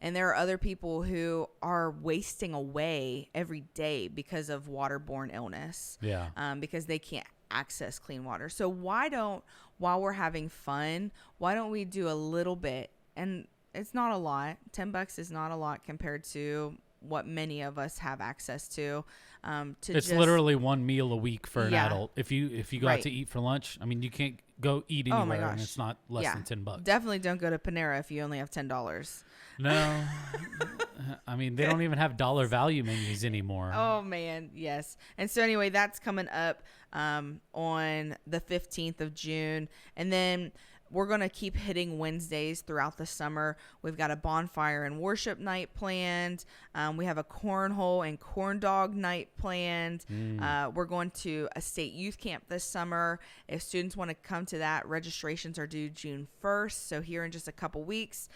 Speaker 2: And there are other people who are wasting away every day because of waterborne illness.
Speaker 1: Yeah.
Speaker 2: Because they can't access clean water. So while we're having fun, why don't we do a little bit? And it's not a lot. $10 is not a lot compared to what many of us have access to.
Speaker 1: It's literally one meal a week for an
Speaker 2: Yeah.
Speaker 1: adult. If you go out to eat for lunch, I mean, you can't go eat
Speaker 2: Oh my
Speaker 1: anywhere, and
Speaker 2: gosh.
Speaker 1: it's not less than $10.
Speaker 2: Definitely don't go to Panera if you only have $10.
Speaker 1: No, I mean, they don't even have dollar value menus anymore.
Speaker 2: Oh man, yes. And so anyway, that's coming up on the 15th of June, and then we're going to keep hitting Wednesdays throughout the summer. We've got a bonfire and worship night planned. We have a cornhole and corn dog night planned. We're going to a state youth camp this summer. If students want to come to that, registrations are due June 1st. So here in just a couple weeks.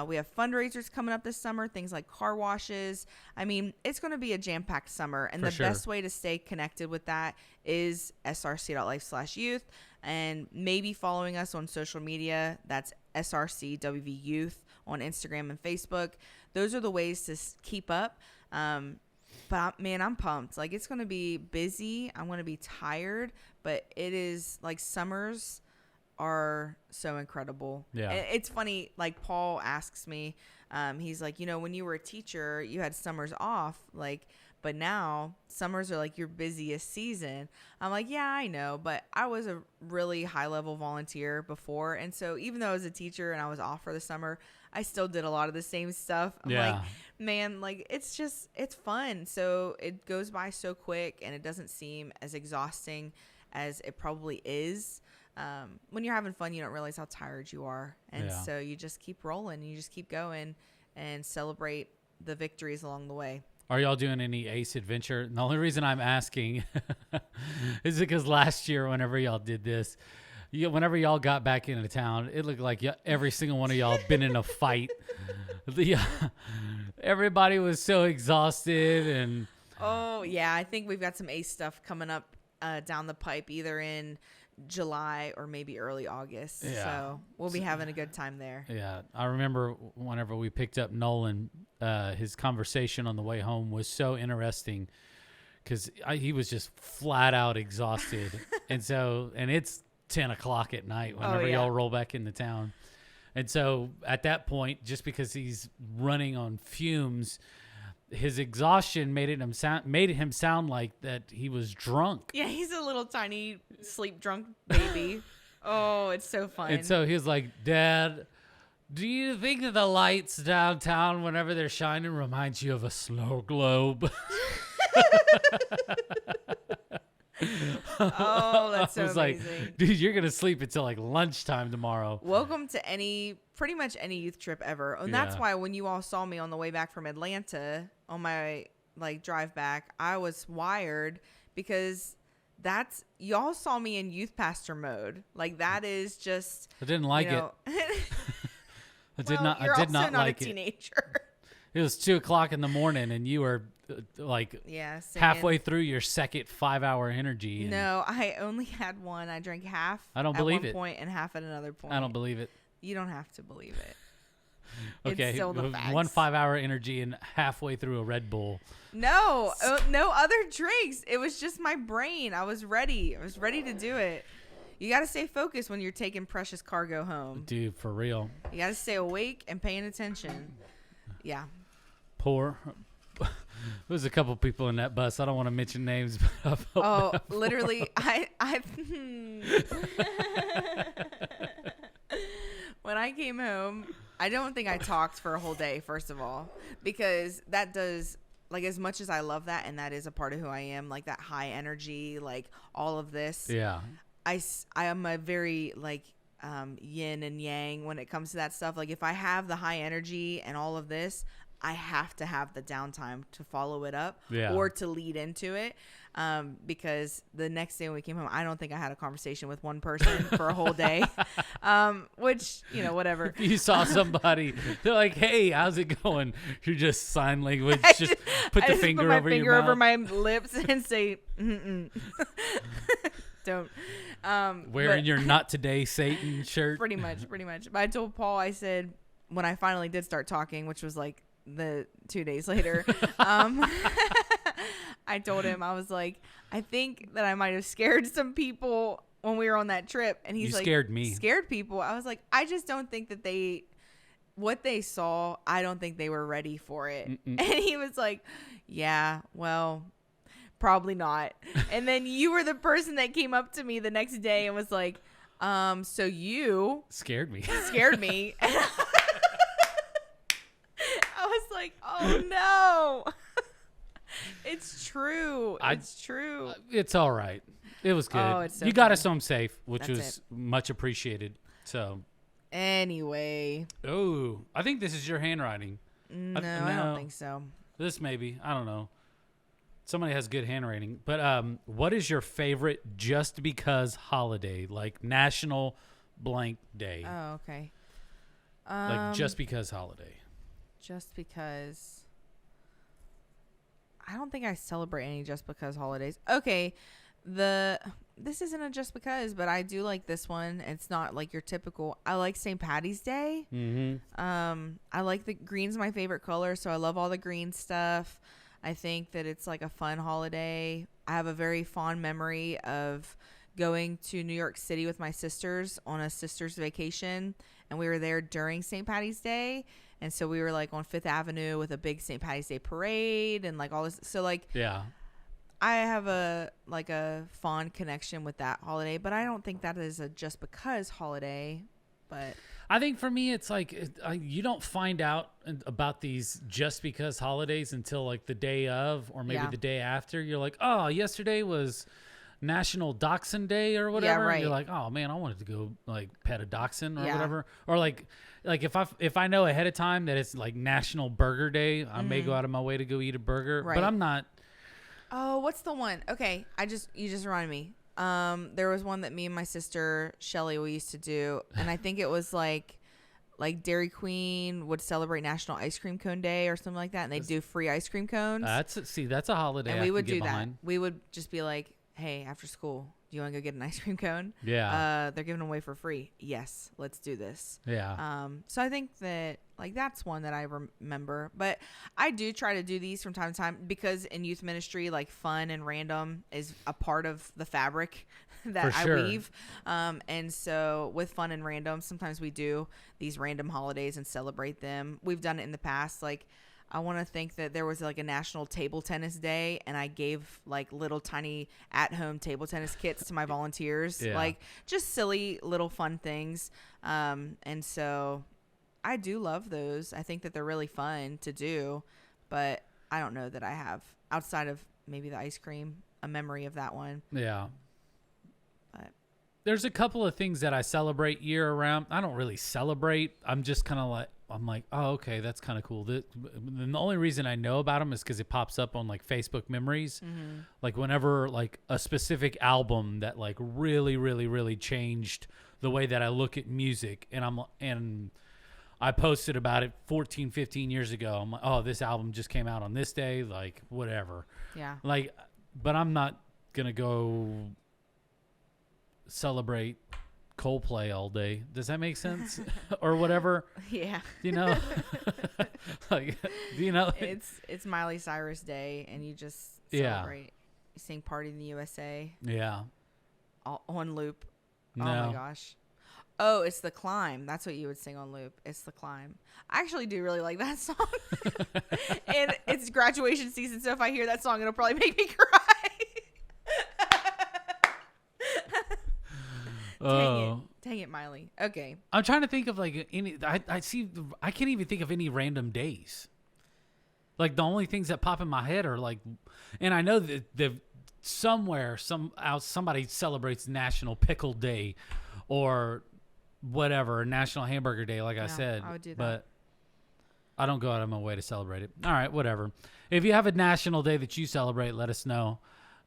Speaker 2: We have fundraisers coming up this summer, things like car washes. I mean, it's going to be a jam-packed summer. And the best way to stay connected with that is src.life/youth. And maybe following us on social media. That's SRCWV Youth on Instagram and Facebook. Those are the ways to keep up. But man, I'm pumped. Like, it's going to be busy. I'm going to be tired. But it is like summers are so incredible.
Speaker 1: Yeah.
Speaker 2: It's funny. Like, Paul asks me, he's like, when you were a teacher, you had summers off. Like, but now summers are like your busiest season. I'm like, yeah, I know, but I was a really high level volunteer before. And so even though I was a teacher and I was off for the summer, I still did a lot of the same stuff. I'm like, man, like, it's fun. So it goes by so quick and it doesn't seem as exhausting as it probably is. When you're having fun, you don't realize how tired you are. And so you just keep rolling, you just keep going and celebrate the victories along the way.
Speaker 1: Are y'all doing any Ace Adventure? And the only reason I'm asking is because last year, whenever y'all did this, whenever y'all got back into town, it looked like every single one of y'all had been in a fight. Everybody was so exhausted. And
Speaker 2: oh, yeah, I think we've got some Ace stuff coming up down the pipe, either in July or maybe early August.
Speaker 1: Yeah.
Speaker 2: So we'll be having a good time there.
Speaker 1: Yeah. I remember whenever we picked up Nolan, his conversation on the way home was so interesting because he was just flat out exhausted. and it's 10 o'clock at night whenever y'all roll back into town. And so at that point, just because he's running on fumes, his exhaustion made him sound like that he was drunk.
Speaker 2: Yeah, he's a little tiny sleep drunk baby. Oh, it's so fun.
Speaker 1: And so he was like, Dad, do you think that the lights downtown, whenever they're shining, reminds you of a snow globe?
Speaker 2: Oh, that's so
Speaker 1: I was
Speaker 2: amazing.
Speaker 1: like, dude, you're going to sleep until like lunchtime tomorrow.
Speaker 2: Welcome to pretty much any youth trip ever. And that's why when you all saw me on the way back from Atlanta on my drive back, I was wired because y'all saw me in youth pastor mode. Like, that is just,
Speaker 1: I didn't like it. I did not
Speaker 2: You're also
Speaker 1: not
Speaker 2: not
Speaker 1: like
Speaker 2: a teenager.
Speaker 1: It was 2:00 in the morning and you were
Speaker 2: singing.
Speaker 1: halfway through your second 5-hour energy.
Speaker 2: No, I only had one. I drank half
Speaker 1: I don't believe
Speaker 2: at
Speaker 1: it.
Speaker 2: one point and half at another point.
Speaker 1: I don't believe it.
Speaker 2: You don't have to believe it.
Speaker 1: Okay,
Speaker 2: It's still the facts.
Speaker 1: one 5-hour energy and halfway through a Red Bull.
Speaker 2: No, no other drinks. It was just my brain. I was ready. I was ready to do it. You got to stay focused when you're taking precious cargo home.
Speaker 1: Dude, for real.
Speaker 2: You got to stay awake and paying attention. Yeah.
Speaker 1: Poor. There's a couple people in that bus. I don't want to mention names. But
Speaker 2: Oh, literally, I when I came home, I don't think I talked for a whole day, first of all, because that does, like, as much as I love that, and that is a part of who I am, like that high energy, like all of this.
Speaker 1: Yeah.
Speaker 2: I am a very, like, yin and yang when it comes to that stuff. Like, if I have the high energy and all of this, I have to have the downtime to follow it up or to lead into it. Because the next day when we came home, I don't think I had a conversation with one person for a whole day. Which, whatever.
Speaker 1: You saw somebody, they're like, hey, how's it going? You're just sign language. Just put the finger over your mouth.
Speaker 2: over my lips and say, mm-mm. Don't.
Speaker 1: Wearing your Not Today Satan shirt.
Speaker 2: Pretty much. But I told Paul, I said, when I finally did start talking, which was like the 2 days later, I told him, I was like, I think that I might have scared some people when we were on that trip. And he's
Speaker 1: You
Speaker 2: like,
Speaker 1: scared me.
Speaker 2: Scared people? I was like, I just don't think that what they saw, I don't think they were ready for it. And he was like, yeah, well, probably not. And then you were the person that came up to me the next day and was like, so you
Speaker 1: scared me.
Speaker 2: Scared me. And I was like, oh no. It's true. It's true.
Speaker 1: It's all right. It was good.
Speaker 2: Oh, it's so
Speaker 1: you got
Speaker 2: good.
Speaker 1: us home safe, which
Speaker 2: That's
Speaker 1: was much appreciated. So,
Speaker 2: Anyway.
Speaker 1: oh, I think this is your handwriting.
Speaker 2: No, I don't think so.
Speaker 1: This maybe. I don't know. Somebody has good handwriting. But what is your favorite just because holiday? Like National Blank Day.
Speaker 2: Oh, okay.
Speaker 1: Like just because holiday.
Speaker 2: Just because. I don't think I celebrate any just because holidays. Okay. This isn't a just because, but I do like this one. It's not like your typical. I like St. Patty's Day.
Speaker 1: Mm-hmm.
Speaker 2: I like green's my favorite color, so I love all the green stuff. I think that it's like a fun holiday. I have a very fond memory of going to New York City with my sisters on a sister's vacation, and we were there during St. Patty's Day. And so we were like on Fifth Avenue with a big St. Patty's Day parade and like all this. So like,
Speaker 1: Yeah.
Speaker 2: I have a fond connection with that holiday, but I don't think that is a just because holiday. But
Speaker 1: I think for me, it's like you don't find out about these just because holidays until like the day of, or maybe the day after. You're like, oh, yesterday was National Dachshund Day or whatever.
Speaker 2: Yeah, right.
Speaker 1: And you're like, oh man, I wanted to go like pet a dachshund or
Speaker 2: Yeah.
Speaker 1: whatever. Or like if I know ahead of time that it's like National Burger Day, I may go out of my way to go eat a burger.
Speaker 2: Right.
Speaker 1: But I'm not.
Speaker 2: oh, what's the one? Okay, you just reminded me. There was one that me and my sister Shelly we used to do, and I think it was like Dairy Queen would celebrate National Ice Cream Cone Day or something like that, and they do free ice cream cones.
Speaker 1: That's a holiday.
Speaker 2: and
Speaker 1: I
Speaker 2: we
Speaker 1: can
Speaker 2: would
Speaker 1: get
Speaker 2: do
Speaker 1: behind.
Speaker 2: that. We would just be like, hey, after school, do you want to go get an ice cream cone?
Speaker 1: Yeah.
Speaker 2: They're giving them away for free. Yes, let's do this.
Speaker 1: Yeah.
Speaker 2: So I think that like that's one that I remember, but I do try to do these from time to time because in youth ministry, like fun and random is a part of the fabric that
Speaker 1: For sure.
Speaker 2: I weave. And so with fun and random, sometimes we do these random holidays and celebrate them. We've done it in the past. Like I want to think that there was like a National Table Tennis Day, and I gave like little tiny at-home table tennis kits to my volunteers,
Speaker 1: Yeah.
Speaker 2: like just silly little fun things. And so I do love those. I think that they're really fun to do, but I don't know that I have, outside of maybe the ice cream, a memory of that one.
Speaker 1: Yeah.
Speaker 2: But
Speaker 1: There's a couple of things that I celebrate year round. I don't really celebrate. I'm just kind of like, oh, okay, that's kind of cool. The only reason I know about them is because it pops up on like Facebook memories.
Speaker 2: Mm-hmm.
Speaker 1: Like whenever like a specific album that like really, really, really changed the way that I look at music, and I posted about it 14, 15 years ago. I'm like, oh, this album just came out on this day, like whatever.
Speaker 2: yeah.
Speaker 1: Like, but I'm not gonna go celebrate Coldplay all day. Does that make sense? Or whatever,
Speaker 2: Yeah.
Speaker 1: you know? Like, you know?
Speaker 2: It's Miley Cyrus Day, and you just
Speaker 1: Yeah.
Speaker 2: celebrate. You sing Party in the USA
Speaker 1: Yeah.
Speaker 2: on loop.
Speaker 1: No.
Speaker 2: Oh my gosh. Oh, it's The Climb. That's what you would sing on loop. It's The Climb. I actually do really like that song. And it's graduation season, so if I hear that song, it'll probably make me cry. Dang it, Miley. Okay.
Speaker 1: I'm trying to think of like any. I can't even think of any random days. Like the only things that pop in my head are like, and I know that somebody celebrates National Pickle Day, or whatever, National Hamburger Day. Like I said,
Speaker 2: I would do that.
Speaker 1: But I don't go out of my way to celebrate it. All right, whatever. If you have a national day that you celebrate, let us know.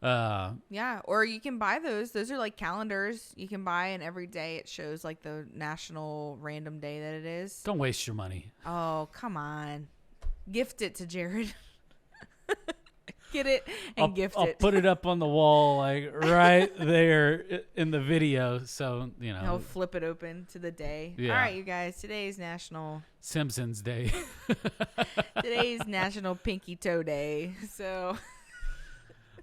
Speaker 2: Yeah, or you can buy those. Those are like calendars you can buy, and every day it shows like the national random day that it is.
Speaker 1: Don't waste your money.
Speaker 2: Oh, come on. Gift it to Jared. Get it and gift
Speaker 1: I'll
Speaker 2: it.
Speaker 1: put it up on the wall, like right there in the video. So,
Speaker 2: I'll flip it open to the day.
Speaker 1: Yeah.
Speaker 2: All right, you guys. Today's National
Speaker 1: Simpsons Day.
Speaker 2: Today's National Pinky Toe Day. So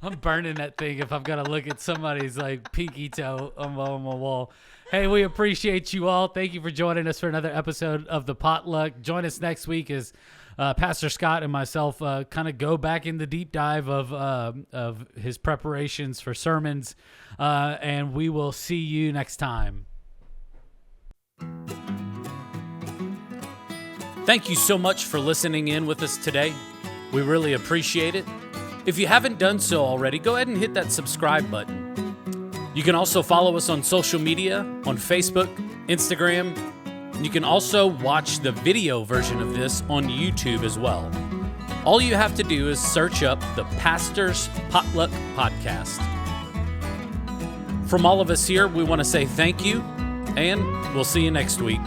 Speaker 1: I'm burning that thing if I'm going to look at somebody's like pinky toe on my wall. Hey, we appreciate you all. Thank you for joining us for another episode of The Potluck. Join us next week as Pastor Scott and myself kind of go back in the deep dive of his preparations for sermons, and we will see you next time. Thank you so much for listening in with us today. We really appreciate it. If you haven't done so already, go ahead and hit that subscribe button. You can also follow us on social media, on Facebook, Instagram. You can also watch the video version of this on YouTube as well. All you have to do is search up the Pastor's Potluck Podcast. From all of us here, we want to say thank you, and we'll see you next week.